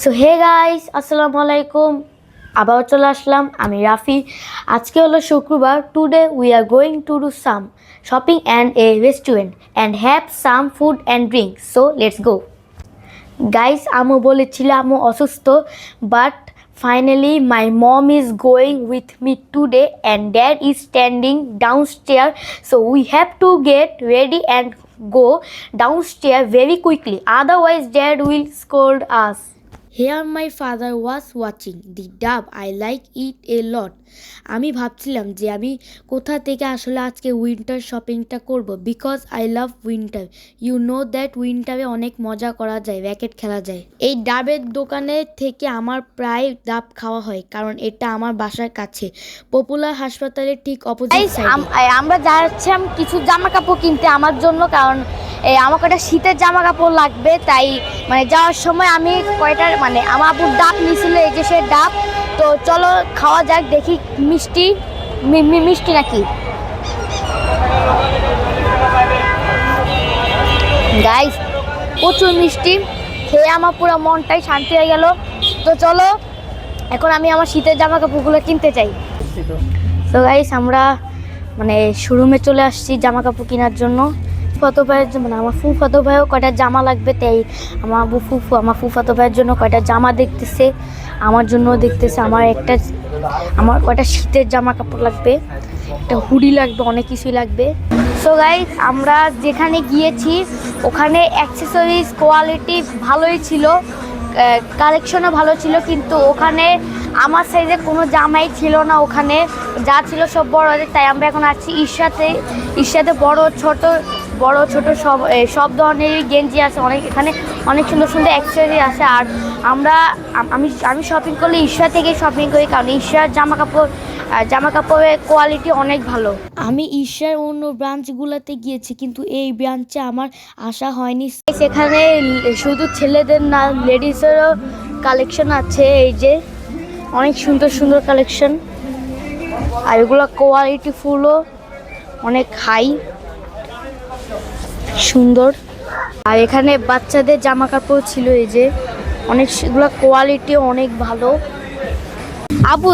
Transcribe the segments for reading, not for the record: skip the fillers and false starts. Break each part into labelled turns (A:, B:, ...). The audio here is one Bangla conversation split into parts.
A: সো হে গাইস, আসসালামু আলাইকুম। আবার চলে আসলাম আমি রাফি। আজকে হলো শুক্রবার। Today we are going to do some shopping and a restaurant and have some food and drink. So let's go guys. আম্মু বলেছিল আম্মু অসুস্থ, but finally my mom is going with me today and dad is standing downstairs, so we have to get ready and go downstairs very quickly, otherwise dad will scold us. Here my father was watching the dub. I like it a lot. আমি ভাবছিলাম যে আমি কোথা থেকে আসলে আজকে উইন্টার শপিংটা করব, because I love winter. You know that উইন্টারে অনেক মজা করা যায়, র্যাকেট খেলা যায়। এই ডাবের দোকানে থেকে আমার প্রায় ডাব খাওয়া হয়, কারণ এটা আমার বাসার কাছে, পপুলার হাসপাতালের ঠিক অপোজিট সাইডে। আমরা যাচ্ছিলাম কিছু জামা কাপড় কিনতে আমার জন্য, কারণ আমাকে একটা শীতের জামা কাপড় লাগবে। তাই যাওয়ার সময় আমি আমার আব্বুর ডাব নিয়েছিল, এই যে সে ডাব। তো চলো খাওয়া যাক, দেখি মিষ্টি মিষ্টি নাকি। গাইস, প্রচুর মিষ্টি, খেয়ে আমার পুরো মনটাই শান্তি হয়ে গেল। তো চলো এখন আমি আমার শীতের জামা কাপড়গুলো কিনতে চাই। তো গাইস, আমরা শোরুমে চলে আসছি জামা কাপড় কেনার জন্য। ফুফাতো ভাইয়ের আমার ফুফাতো ভাইও কয়টা জামা লাগবে, তাই আমার ফুফাতো ভাইয়ের জন্য কয়টা জামা দেখতেছে, আমার জন্য দেখতেছে। আমার কয়টা শীতের জামা কাপড় লাগবে, একটা হুডি লাগবে, অনেক কিছুই লাগবে। সো গাইস, আমরা যেখানে গিয়েছি ওখানে অ্যাক্সেসরিজ কোয়ালিটি ভালোই ছিল, কালেকশনও ভালো ছিল, কিন্তু ওখানে আমার সাইজে কোনো জামাই ছিল না। ওখানে যা ছিল সব বড়দের। তাই আমরা এখন আসছি ঈর্ষাতে বড় ছোট সব ধরনেরই গেঞ্জি আছে, এখানে অনেক সুন্দর সুন্দর অ্যাক্সেসরি আছে। আর আমি শপিং করলে ঈর্ষা থেকেই শপিং করি, কারণ ঈর্ষার জামা কাপড়ের কোয়ালিটি অনেক ভালো। আমি ঈর্ষার অন্য ব্রাঞ্চগুলোতে গিয়েছি, কিন্তু এই ব্রাঞ্চে আমার আসা হয়নি। সেখানে শুধু ছেলেদের না, লেডিসেরও কালেকশন আছে। এই যে অনেক সুন্দর সুন্দর কালেকশন, আর এগুলো কোয়ালিটি ফুলও অনেক হাই, সুন্দর। আর এখানে বাচ্চাদের জামা কাপড় ছিল, এই যে অনেকগুলো কোয়ালিটি অনেক ভালো। আপু,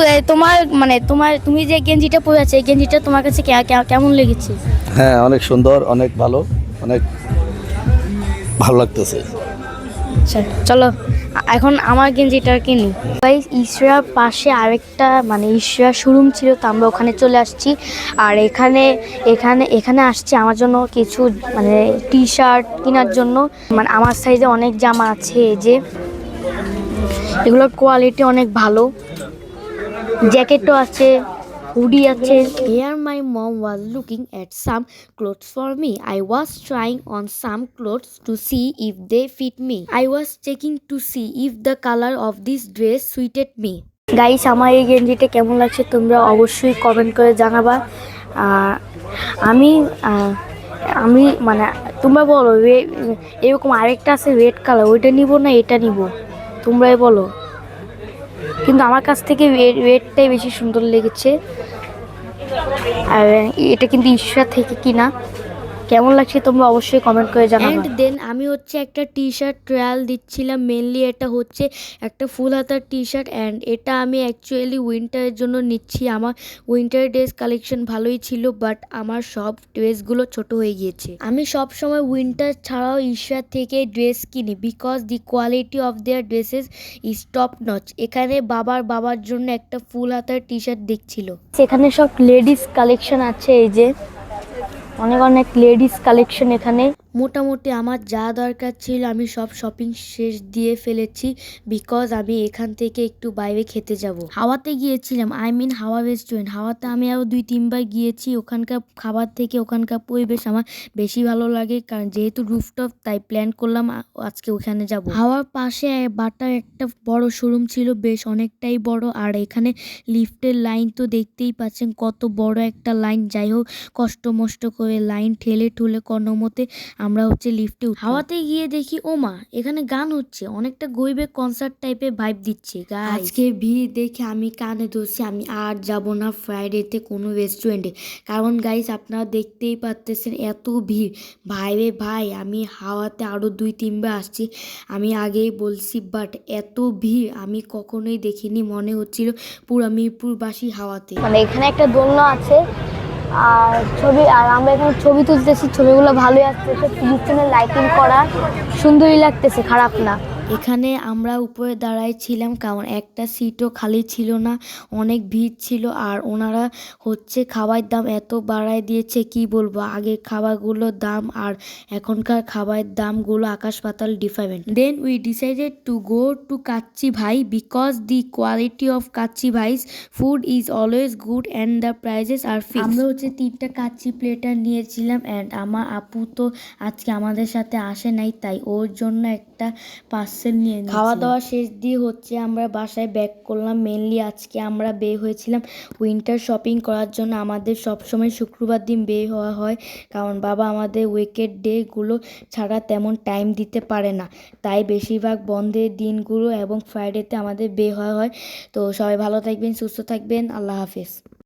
A: তুমি যে গেঞ্জিটা পরে আছে, এই গেঞ্জিটা তোমার কাছে কেমন লেগেছে?
B: হ্যাঁ, অনেক সুন্দর, অনেক ভালো, অনেক ভালো লাগতেছে।
A: আচ্ছা চলো এখন আমার গেঞ্জিটা কিনি। গাইস, ঈশ্বরার পাশে আরেকটা ঈশ্বরা শোরুম ছিল, তো আমরা ওখানে চলে আসছি। আর এখানে আসছি আমার জন্য কিছু টি শার্ট কেনার জন্য। আমার সাইজে অনেক জামা আছে, এই যে এগুলোর কোয়ালিটি অনেক ভালো, জ্যাকেটও আছে, হুডি আছে। Here my mom was looking at some clothes for me. I was trying on some clothes to see if they fit me. I was checking to see if the color of this dress suited me. Guys, আমার এই গেঞ্জিটা কেমন লাগছে তোমরা অবশ্যই কমেন্ট করে জানাবা। আমি আমি তোমরা বলো, এরকম আরেকটা আছে রেড কালার, ওইটা নিব না এটা নিব, তোমরাই বলো। কিন্তু আমার কাছ থেকে রেডটাই বেশি সুন্দর লেগেছে। আর এটা কিন্তু ঈশ্বর থেকে কিনা। কেমন লাগছে তোমরা অবশ্যই কমেন্ট করে জানাবে। এন্ড দেন আমি একটা টি শার্ট ট্রায়াল দিচ্ছিলাম। মেনলি এটা হচ্ছে একটা ফুল হাতার টি শার্ট, অ্যান্ড এটা আমি অ্যাকচুয়ালি উইন্টারের জন্য নিচ্ছি। আমার উইন্টার ড্রেস কালেকশন ভালোই ছিল, বাট আমার সব ড্রেসগুলো ছোট হয়ে গিয়েছে। আমি সব সময় উইন্টার ছাড়াও ঈশ্বর থেকে ড্রেস কিনি, because the quality of their dresses is top notch. এখানে বাবার জন্য একটা ফুল হাতার টি শার্ট দেখছিল। সেখানে সব লেডিস কালেকশন আছে, এই যে অনেক লেডিস কালেকশন এখানে। মোটামুটি আমার যা দরকার ছিল আমি সব শপিং শেষ দিয়ে ফেলেছি, বিকজ আমি এখান থেকে একটু বাইরে খেতে যাব। হাওয়াতে গিয়েছিলাম, হাওয়া রেস্টুরেন্ট। হাওয়াতে আমি আরও 2-3 বার গিয়েছি। ওখানকার খাবার থেকে ওখানকার পরিবেশ আমার বেশি ভালো লাগে, কারণ যেহেতু রুফটপ, তাই প্ল্যান করলাম আজকে ওখানে যাব। হাওয়ার পাশে বাটার একটা বড় শোরুম ছিল, বেশ অনেকটাই বড়। আর এখানে লিফটের লাইন তো দেখতেই পাচ্ছেন কত বড় একটা লাইন। যাই হোক, কষ্ট মষ্ট করে লাইন ঠেলে কোনো মতে আমরা হচ্ছে লিফটে হাওয়াতে গিয়ে দেখি ও মা এখানে গান হচ্ছে, অনেকটা গরিবের কনসার্ট টাইপের ভাইব দিচ্ছে। আজকে ভিড় দেখে আমি কানে ধরছি, আমি আর যাব না ফ্রাইডেতে কোনো রেস্টুরেন্টে, কারণ গাইস আপনারা দেখতেই পারতেছেন এত ভিড়। ভাই রে ভাই, আমি হাওয়াতে আরও 2-3 বার আসছি, আমি আগেই বলছি, বাট এত ভিড় আমি কখনোই দেখিনি, মনে হচ্ছিল পুরা মিরপুরবাসী হাওয়াতে। মানে এখানে একটা দোলনা আছে আর আমরা এখানে ছবি তুলতেছি, ছবিগুলো ভালোই আসতেছে, পিছনে লাইটিং করা, সুন্দরই লাগতেছে, খারাপ না। এখানে আমরা উপরে দাঁড়াই ছিলাম কারণ একটা সিটও খালি ছিল না, অনেক ভিড় ছিল। আর ওনারা হচ্ছে খাবার দাম এত বাড়ায় দিয়েছে কি বলবো, আগের খাবারগুলোর দাম আর এখনকার খাবারের দামগুলো আকাশ পাতাল different. Then we decided to go to Kacchi Bhai because the quality of Kacchi Bhai's food is always good and the prices are fixed. আমরা হচ্ছে 3টা কাচ্চি প্লেটার নিয়েছিলাম অ্যান্ড আমার আপু তো আজকে আমাদের সাথে আসে নাই, তাই ওর জন্য একটা পার্সেল নিয়ে খাওয়া দাওয়া শেষ দিয়ে হচ্ছে আমরা বাসায় ব্যাক করলাম। মেনলি আজকে আমরা বের হয়েছিলাম উইন্টার শপিং করার জন্য। আমাদের সবসময় শুক্রবার দিন বের হওয়া হয় কারণ বাবা আমাদের উইকেড ডেগুলো ছাড়া তেমন টাইম দিতে পারে না, তাই বেশিরভাগ বন্ধের দিনগুলো এবং ফ্রাইডেতে আমাদের বের হওয়া হয়। তো সবাই ভালো থাকবেন, সুস্থ থাকবেন, আল্লাহ হাফেজ।